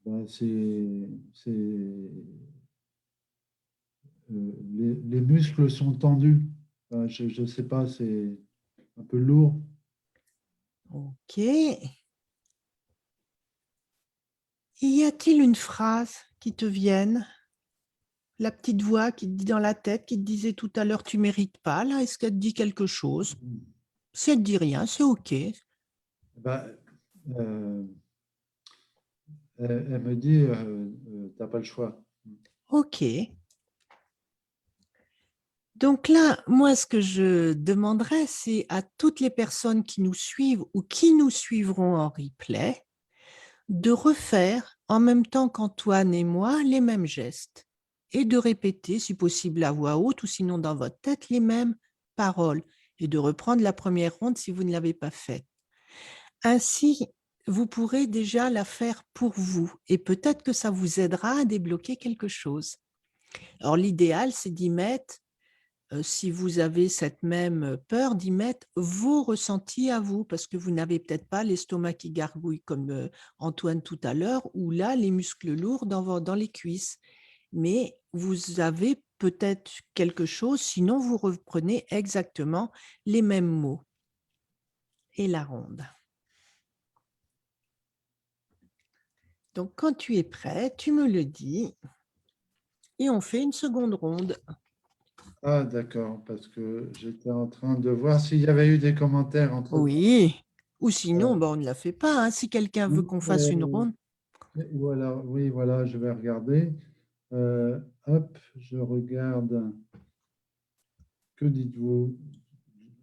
Ben, les muscles sont tendus. Ben, je ne sais pas, c'est un peu lourd. Ok. Y a-t-il une phrase qui te vienne? La petite voix qui te dit dans la tête, qui te disait tout à l'heure, tu mérites pas, là, est-ce qu'elle te dit quelque chose? Si elle te dit rien, c'est OK. Ben, euh, elle me dit, t'as pas le choix. OK. Donc là, moi, ce que je demanderais, c'est à toutes les personnes qui nous suivent ou qui nous suivront en replay de refaire en même temps qu'Antoine et moi les mêmes gestes et de répéter, si possible à voix haute ou sinon dans votre tête, les mêmes paroles et de reprendre la première ronde si vous ne l'avez pas faite. Ainsi, vous pourrez déjà la faire pour vous et peut-être que ça vous aidera à débloquer quelque chose. Alors, l'idéal, c'est d'y mettre, si vous avez cette même peur, d'y mettre vos ressentis à vous, parce que vous n'avez peut-être pas l'estomac qui gargouille comme Antoine tout à l'heure, ou là, les muscles lourds dans les cuisses. Mais vous avez peut-être quelque chose, sinon vous reprenez exactement les mêmes mots. Et la ronde. Donc, quand tu es prêt, tu me le dis et on fait une seconde ronde. Ah, d'accord, parce que j'étais en train de voir s'il y avait eu des commentaires entre-temps. Oui, ou sinon, on ne la fait pas. Hein. Si quelqu'un veut qu'on fasse une Euh, ronde, Voilà, oui, voilà, je vais regarder. Hop, je regarde. Que dites-vous?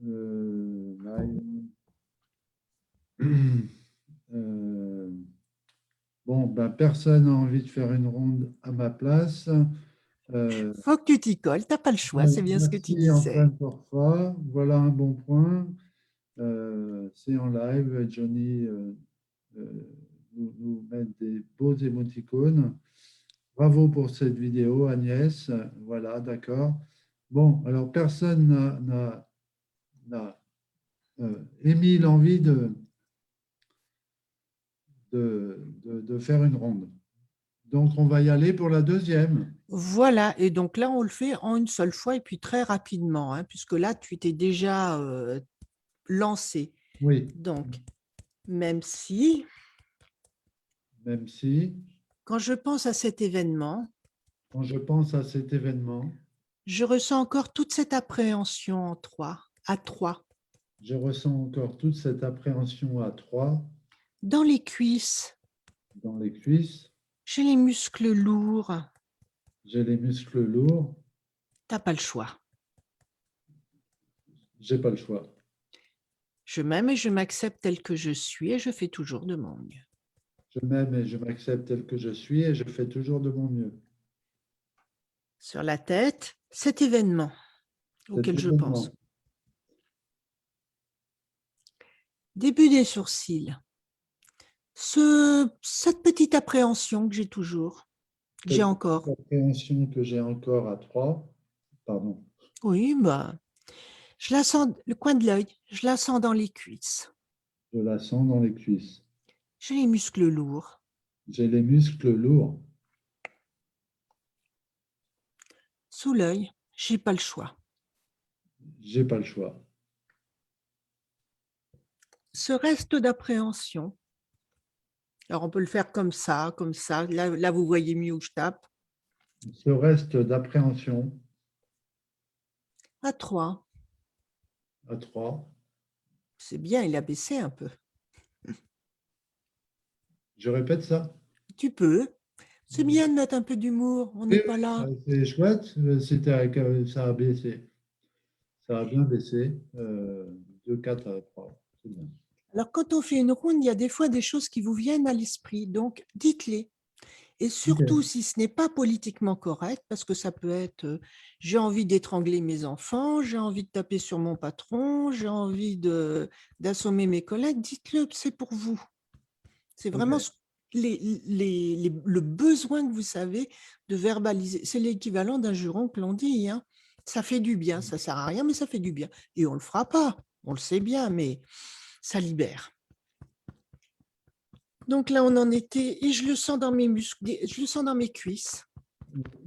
Live. Euh, bon, ben, personne n'a envie de faire une ronde à ma place. Euh, faut que tu t'y colles. Tu n'as pas le choix, c'est bien ce que tu Merci disais. Antoine Forfa. Voilà un bon point. C'est en live. Johnny nous met des beaux émoticônes. Bravo pour cette vidéo, Agnès. Voilà, d'accord. Bon, alors personne n'a émis l'envie de faire une ronde. Donc, on va y aller pour la deuxième. Voilà, et donc là, on le fait en une seule fois et puis très rapidement, hein, puisque là, tu t'es déjà lancé. Oui, Donc, même si, même si, quand je pense à cet événement, quand je pense à cet événement, je ressens encore toute cette appréhension à trois, je ressens encore toute cette appréhension à 3 dans les cuisses, dans les cuisses. j'ai les muscles lourds. J'ai les muscles lourds. T'as pas le choix. J'ai pas le choix. Je m'aime et je m'accepte tel que je suis et je fais toujours de mon mieux. Je m'aime et je m'accepte tel que je suis et je fais toujours de mon mieux. Sur la tête, cet événement Cet auquel je pense. événement, Début des sourcils. Cette petite appréhension que j'ai toujours, que j'ai cette petite encore. appréhension que j'ai encore à 3, pardon, Oui, je la sens, le coin de l'œil, je la sens dans les cuisses. je la sens dans les cuisses. J'ai les muscles lourds. J'ai les muscles lourds. Sous l'œil, j'ai pas le choix. J'ai pas le choix. Ce reste d'appréhension. Alors, on peut le faire comme ça, comme ça. Là, vous voyez mieux où je tape. Ce reste d'appréhension À 3. à 3. C'est bien, il a baissé un peu. Je répète ça. Tu peux. C'est bien de mettre un peu d'humour. On n'est Oui, pas là. c'est chouette. Ça a baissé. Ça a bien baissé. De 4 à 3. C'est bien. Alors, quand on fait une ronde, il y a des fois des choses qui vous viennent à l'esprit. Donc, dites-les. Et Ok. surtout, si ce n'est pas politiquement correct, parce que ça peut être j'ai envie d'étrangler mes enfants, j'ai envie de taper sur mon patron, j'ai envie d'assommer mes collègues, dites-le, c'est pour vous. C'est Ok. vraiment le besoin que vous avez de verbaliser. C'est l'équivalent d'un juron que l'on dit. Hein. Ça fait du bien, ça ne sert à rien, mais ça fait du bien. Et on ne le fera pas, on le sait bien, mais ça libère. Donc là, on en était, et je le sens dans mes muscles, je le sens dans mes cuisses,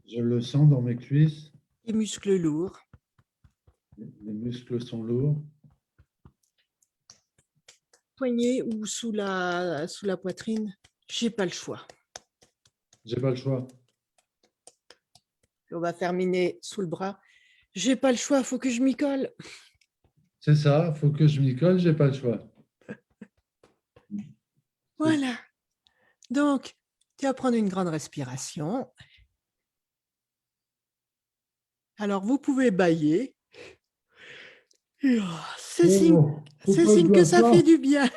Je le sens dans mes cuisses. les muscles lourds. Les muscles sont lourds. Poignet ou sous la poitrine, j'ai pas le choix. J'ai pas le choix. On va terminer sous le bras. J'ai pas le choix, il faut que je m'y colle. C'est ça, il faut que je m'y colle, j'ai pas le choix. Voilà. Donc, tu vas prendre une grande respiration. Alors, vous pouvez bâiller. C'est signe, Oh, c'est pourquoi je signe que dois ça ça? fait du bien.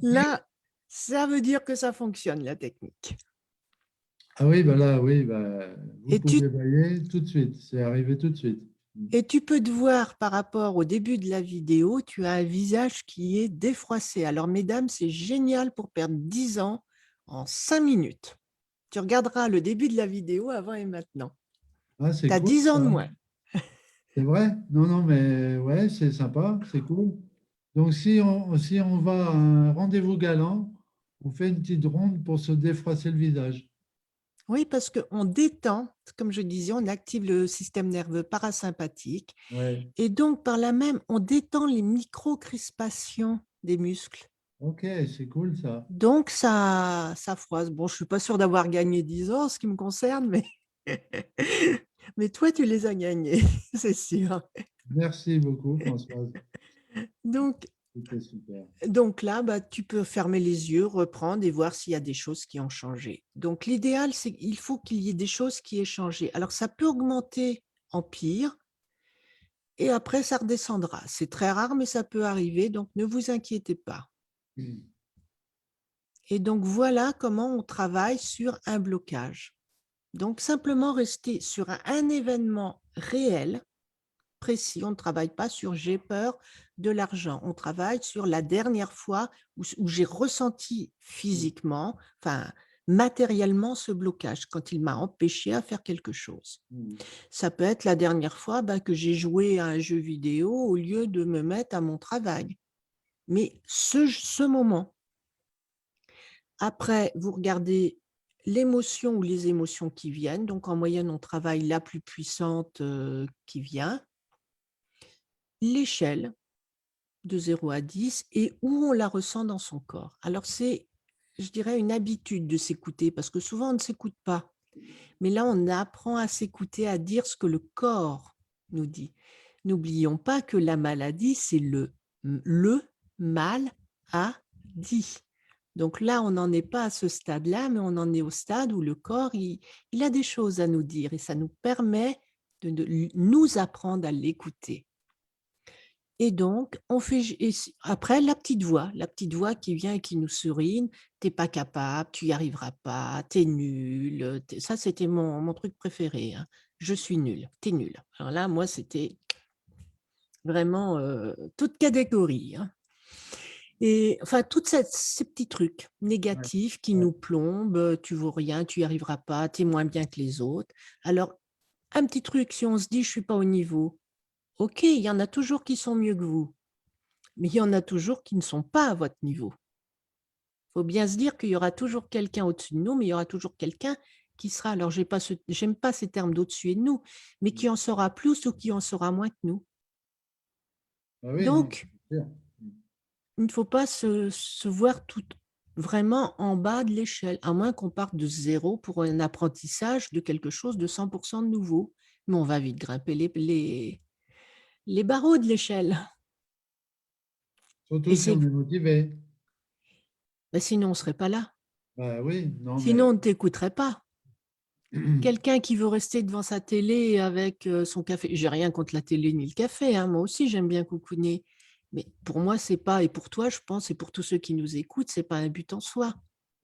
Là, ça veut dire que ça fonctionne, la technique. Ah oui, ben là, oui, ben, vous Et tu, pouvez bailler tout de suite. C'est arrivé tout de suite. et tu peux te voir par rapport au début de la vidéo, tu as un visage qui est défroissé. Alors, mesdames, c'est génial pour perdre 10 ans en 5 minutes. Tu regarderas le début de la vidéo avant et maintenant. Ah, c'est Tu as cool 10 ans ça. de moins. C'est vrai? Non, non, mais ouais, c'est sympa, c'est cool. Donc, si on va à un rendez-vous galant, on fait une petite ronde pour se défroisser le visage. Oui, parce qu'on détend, comme je disais, on active le système nerveux parasympathique. Ouais. Et donc, par là même, on détend les micro-crispations des muscles. Ok, c'est cool ça. Donc, ça froisse. Bon, je ne suis pas sûre d'avoir gagné 10 ans, en ce qui me concerne, mais, mais toi, tu les as gagnés, c'est sûr. Merci beaucoup, Françoise. Donc, C'était super. donc là, bah, tu peux fermer les yeux, reprendre et voir s'il y a des choses qui ont changé. Donc, l'idéal, c'est qu'il faut qu'il y ait des choses qui aient changé. Alors, ça peut augmenter en pire, et après, ça redescendra. C'est très rare, mais ça peut arriver, donc ne vous inquiétez pas. Et donc, voilà comment on travaille sur un blocage. Donc, simplement rester sur un événement réel, précis. On ne travaille pas sur j'ai peur de l'argent. On travaille sur la dernière fois où j'ai ressenti physiquement, enfin, matériellement ce blocage, quand il m'a empêché à faire quelque chose. Ça peut être la dernière fois que j'ai joué à un jeu vidéo au lieu de me mettre à mon travail. Mais ce moment, après, vous regardez l'émotion ou les émotions qui viennent. Donc, en moyenne, on travaille la plus puissante qui vient, l'échelle de 0 à 10 et où on la ressent dans son corps. Alors, c'est, je dirais, une habitude de s'écouter parce que souvent, on ne s'écoute pas. Mais là, on apprend à s'écouter, à dire ce que le corps nous dit. N'oublions pas que la maladie, c'est le mal a dit. Donc là, on n'en est pas à ce stade-là, mais on en est au stade où le corps, il a des choses à nous dire et ça nous permet de nous apprendre à l'écouter. Et donc, on fait après la petite voix qui vient et qui nous surine, t'es pas capable, tu n'y arriveras pas, t'es nul. Ça, c'était mon truc préféré. Hein. Je suis nul, t'es nul. Alors là, moi, c'était vraiment toute catégorie. Hein. Et enfin, tous ces petits trucs Ouais, négatifs qui ouais. nous plombent, tu vaux rien, tu n'y arriveras pas, tu es moins bien que les autres. Alors, un petit truc, si on se dit, je ne suis pas au niveau, ok, il y en a toujours qui sont mieux que vous, mais il y en a toujours qui ne sont pas à votre niveau. Il faut bien se dire qu'il y aura toujours quelqu'un au-dessus de nous, mais il y aura toujours quelqu'un qui sera, alors j'aime pas ces termes d'au-dessus et de nous, mais qui en saura plus ou qui en saura moins que nous. Ah oui, non, Donc, c'est sûr. il ne faut pas se voir tout vraiment en bas de l'échelle, à moins qu'on parte de zéro pour un apprentissage de quelque chose de 100% de nouveau. Mais on va vite grimper les barreaux de l'échelle. Surtout Et si on est motivé. sinon, on ne serait pas là. Bah oui, non, Sinon, mais on ne t'écouterait pas. Quelqu'un qui veut rester devant sa télé avec son café, j'ai rien contre la télé ni le café, hein, moi aussi j'aime bien coucouner, mais pour moi c'est pas, et pour toi je pense, et pour tous ceux qui nous écoutent, c'est pas un but en soi.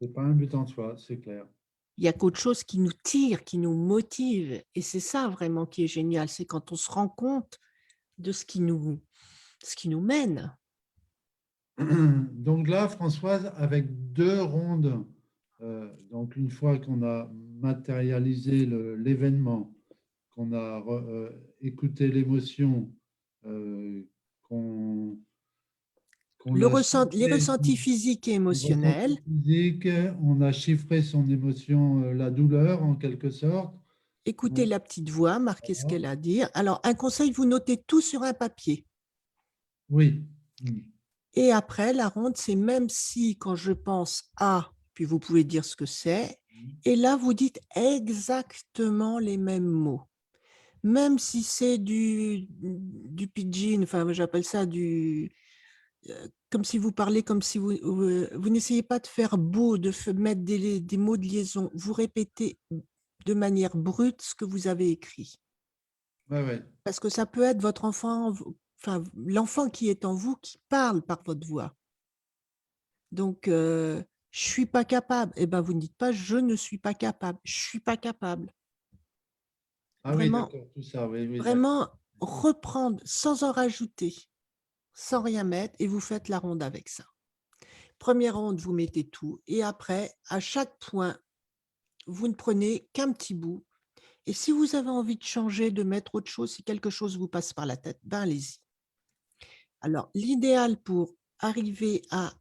c'est pas un but en soi, c'est clair. Il y a qu'autre chose qui nous tire, qui nous motive, et c'est ça vraiment qui est génial, c'est quand on se rend compte de ce qui nous mène. Donc là, Françoise, avec deux rondes, donc une fois qu'on a matérialisé l'événement, qu'on a écouté l'émotion, qu'on qu'on Les l'a chiffré, ressentis physiques et son ressenti émotionnels. physique, on a chiffré son émotion, la douleur en quelque sorte. Écoutez la petite voix, marquez ce Voilà. qu'elle a à dire. Alors, un conseil, vous notez tout sur un papier. Oui. Mm. Et après, la ronde, c'est même si, quand je pense à, puis vous pouvez dire ce que c'est, et là, vous dites exactement les mêmes mots. Même si c'est du pidgin, enfin, j'appelle ça comme si vous parlez, comme si vous n'essayez pas de faire beau, mettre des mots de liaison. Vous répétez de manière brute ce que vous avez écrit. Ouais, ouais. Parce que ça peut être votre enfant, enfin, l'enfant qui est en vous qui parle par votre voix. Donc, je suis pas capable. Eh ben, vous ne dites pas je ne suis pas capable. Je suis pas capable. Ah oui, Vraiment, d'accord, tout ça, oui, oui, d'accord. vraiment reprendre sans en rajouter, sans rien mettre, et vous faites la ronde avec ça. Première ronde, vous mettez tout, et après, à chaque point, vous ne prenez qu'un petit bout. Et si vous avez envie de changer, de mettre autre chose, si quelque chose vous passe par la tête, ben allez-y. Alors, l'idéal pour arriver à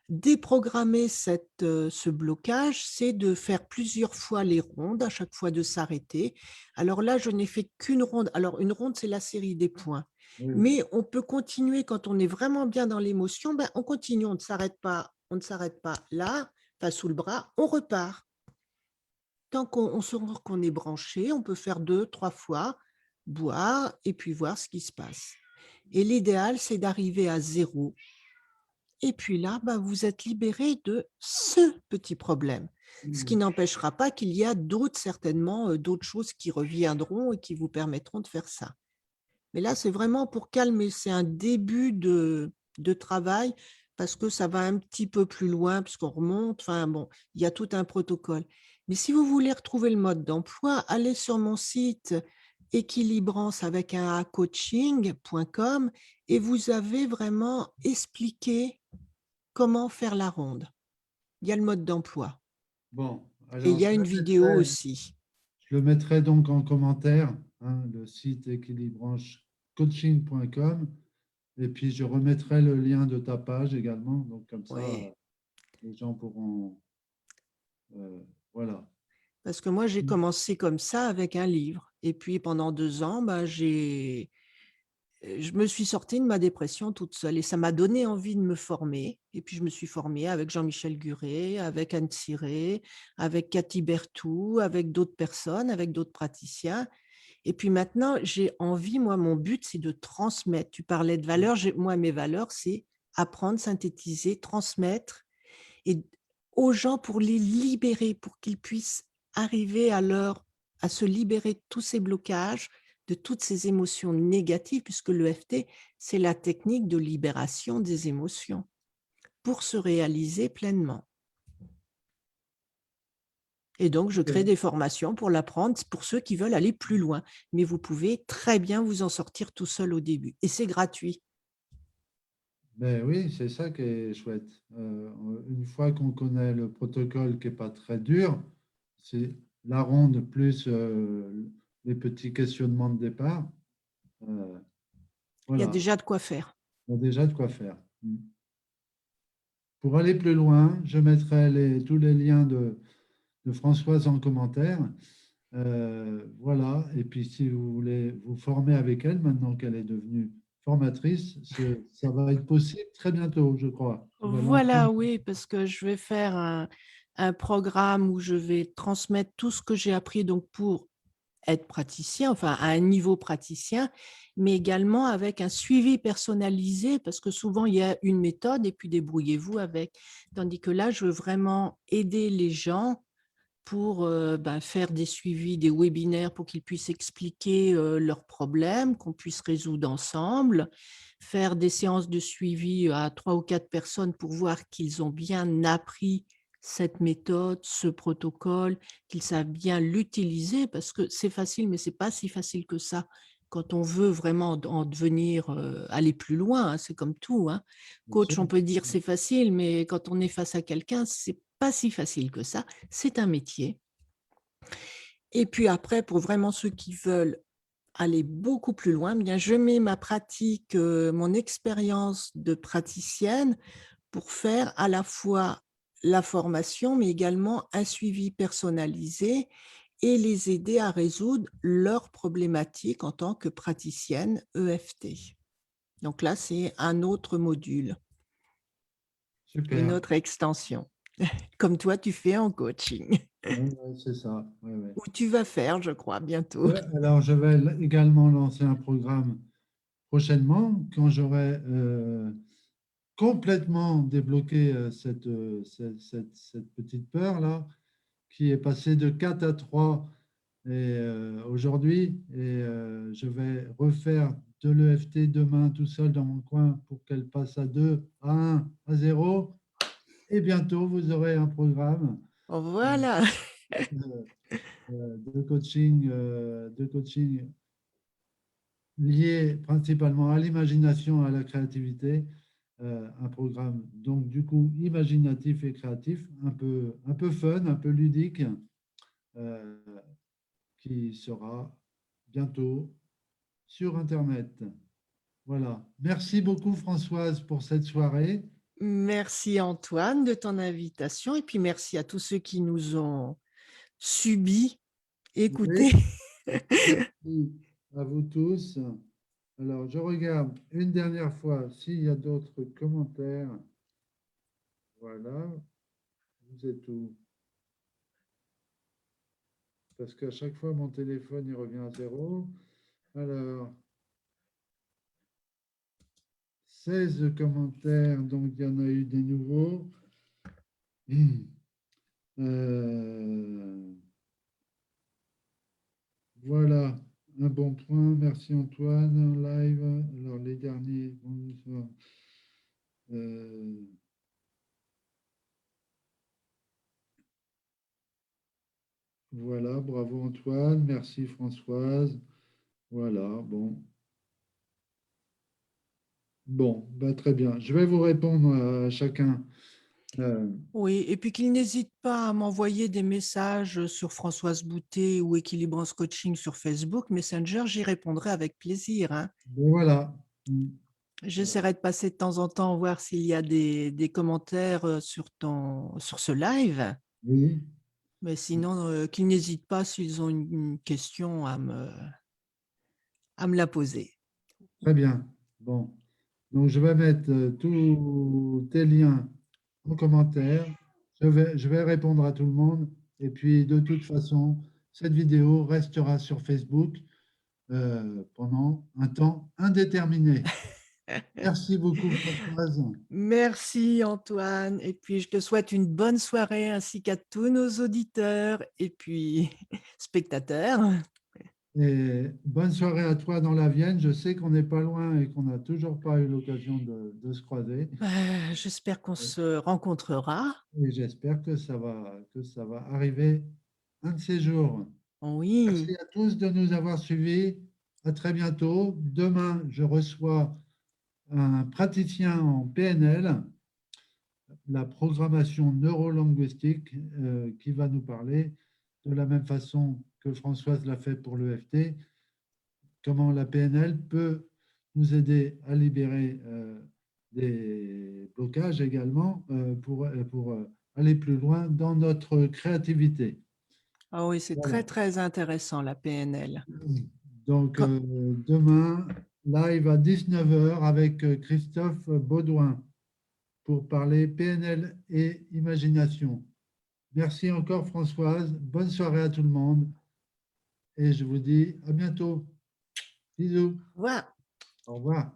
déprogrammer ce blocage, c'est de faire plusieurs fois les rondes, à chaque fois de s'arrêter. Alors là, je n'ai fait qu'une ronde. Alors, une ronde, c'est la série des points. Oui, oui. Mais on peut continuer quand on est vraiment bien dans l'émotion. Ben, on continue, on ne s'arrête pas là, enfin, sous le bras, on repart. Tant qu'on sent qu'on est branché, on peut faire 2, 3 fois, boire et puis voir ce qui se passe. Et l'idéal, c'est d'arriver à 0. Et puis là, vous êtes libéré de ce petit problème. Ce qui Mm. n'empêchera pas qu'il y a certainement d'autres choses qui reviendront et qui vous permettront de faire ça. Mais là, c'est vraiment pour calmer. C'est un début de travail parce que ça va un petit peu plus loin puisqu'on remonte. Enfin bon, il y a tout un protocole. Mais si vous voulez retrouver le mode d'emploi, allez sur mon site équilibrance avec un A coaching.com et vous avez vraiment expliqué comment faire la ronde. Il y a le mode d'emploi Bon, et il alors y a une vidéo aussi. je le mettrai donc en commentaire, hein, le site équilibrancecoaching.com, et puis je remettrai le lien de ta page également, donc comme ça, Oui. les gens pourront, voilà. Parce que moi, j'ai commencé comme ça avec un livre. Et puis, pendant 2 ans, je me suis sortie de ma dépression toute seule. Et ça m'a donné envie de me former. Et puis, je me suis formée avec Jean-Michel Guret, avec Anne Ciré, avec Cathy Berthoud, avec d'autres personnes, avec d'autres praticiens. Et puis maintenant, j'ai envie, moi, mon but, c'est de transmettre. Tu parlais de valeurs. Moi, mes valeurs, c'est apprendre, synthétiser, transmettre et aux gens pour les libérer, pour qu'ils puissent arriver à se libérer de tous ces blocages, de toutes ces émotions négatives, puisque l'EFT, c'est la technique de libération des émotions pour se réaliser pleinement. Et donc, je crée des formations pour l'apprendre, pour ceux qui veulent aller plus loin. Mais vous pouvez très bien vous en sortir tout seul au début. Et c'est gratuit. Ben oui, c'est ça qui est chouette. Une fois qu'on connaît le protocole qui n'est pas très dur, c'est la ronde plus les petits questionnements de départ. euh, Il y a voilà, déjà de quoi faire. on a déjà de quoi faire. Mm. Pour aller plus loin, je mettrai tous les liens de Françoise en commentaire. Voilà, et puis si vous voulez vous former avec elle, maintenant qu'elle est devenue formatrice, ça va être possible très bientôt, je crois. Tu vas lancer Voilà, oui, parce que je vais faire un programme où je vais transmettre tout ce que j'ai appris donc pour être praticien, enfin à un niveau praticien, mais également avec un suivi personnalisé, parce que souvent il y a une méthode et puis débrouillez-vous avec. Tandis que là, je veux vraiment aider les gens pour faire des suivis, des webinaires pour qu'ils puissent expliquer leurs problèmes, qu'on puisse résoudre ensemble, faire des séances de suivi à 3 ou 4 personnes pour voir qu'ils ont bien appris cette méthode, ce protocole, qu'ils savent bien l'utiliser, parce que c'est facile, mais ce n'est pas si facile que ça. Quand on veut vraiment en devenir, aller plus loin, hein, c'est comme tout. Hein. bien Coach, sûr. on peut dire c'est facile, mais quand on est face à quelqu'un, c'est pas si facile que ça. C'est un métier. Et puis après, pour vraiment ceux qui veulent aller beaucoup plus loin, bien, je mets ma pratique, mon expérience de praticienne pour faire à la fois la formation, mais également un suivi personnalisé et les aider à résoudre leurs problématiques en tant que praticienne EFT. Donc là, c'est un autre module, une Super. autre extension, comme toi, tu fais en coaching, Ouais, ouais, c'est ça. Ouais, ouais. ou tu vas faire, je crois, bientôt. Ouais, alors, je vais également lancer un programme prochainement quand j'aurai complètement débloqué cette petite peur-là, qui est passée de 4 à 3 aujourd'hui. Et je vais refaire de l'EFT demain tout seul dans mon coin pour qu'elle passe à 2, à 1, à 0. Et bientôt, vous aurez un programme Voilà. euh, de coaching lié principalement à l'imagination, à la créativité. Un programme donc du coup imaginatif et créatif, un peu fun, un peu ludique, euh, qui sera bientôt sur Internet. Voilà. Merci beaucoup Françoise pour cette soirée. Merci Antoine de ton invitation et puis merci à tous ceux qui nous ont subi, Oui, écoutés. merci à vous tous. Alors, je regarde une dernière fois s'il y a d'autres commentaires. Voilà, vous êtes où? Parce qu'à chaque fois, mon téléphone, il revient à zéro. Alors, 16 commentaires, donc il y en a eu des nouveaux. Euh, voilà, un bon point. Merci Antoine. Live. Alors, les derniers. Bonsoir. Euh, voilà, bravo Antoine. Merci Françoise. Voilà, bon. Bon, bah, très bien. Je vais vous répondre à chacun. Euh, Oui, et puis qu'ils n'hésitent pas à m'envoyer des messages sur Françoise Boutet ou Équilibrance Coaching sur Facebook, Messenger, j'y répondrai avec plaisir, hein. bon, voilà. J'essaierai de passer de temps en temps voir s'il y a des commentaires sur ce live, Oui, mais sinon, qu'ils n'hésitent pas s'ils ont une question à me la poser. très bien. Bon. Donc, je vais mettre tous tes liens en commentaire. Je vais répondre à tout le monde. Et puis, de toute façon, cette vidéo restera sur Facebook pendant un temps indéterminé. Merci beaucoup, Françoise. Merci Antoine, et puis je te souhaite une bonne soirée ainsi qu'à tous nos auditeurs et puis spectateurs. Et bonne soirée à toi dans la Vienne. Je sais qu'on n'est pas loin et qu'on n'a toujours pas eu l'occasion de se croiser. J'espère qu'on se rencontrera. Et j'espère que ça va arriver un de ces jours. Oui, Merci à tous de nous avoir suivis. À très bientôt. Demain, je reçois un praticien en PNL, la programmation neurolinguistique, qui va nous parler de la même façon que Françoise l'a fait pour l'EFT, comment la PNL peut nous aider à libérer des blocages également pour aller plus loin dans notre créativité. ah oui, c'est Voilà. très très intéressant la PNL. Donc, Quand- demain, live à 19 heures avec Christophe Baudouin pour parler PNL et imagination. Merci encore Françoise. Bonne soirée à tout le monde et je vous dis à bientôt. Bisous. Voilà. Au revoir.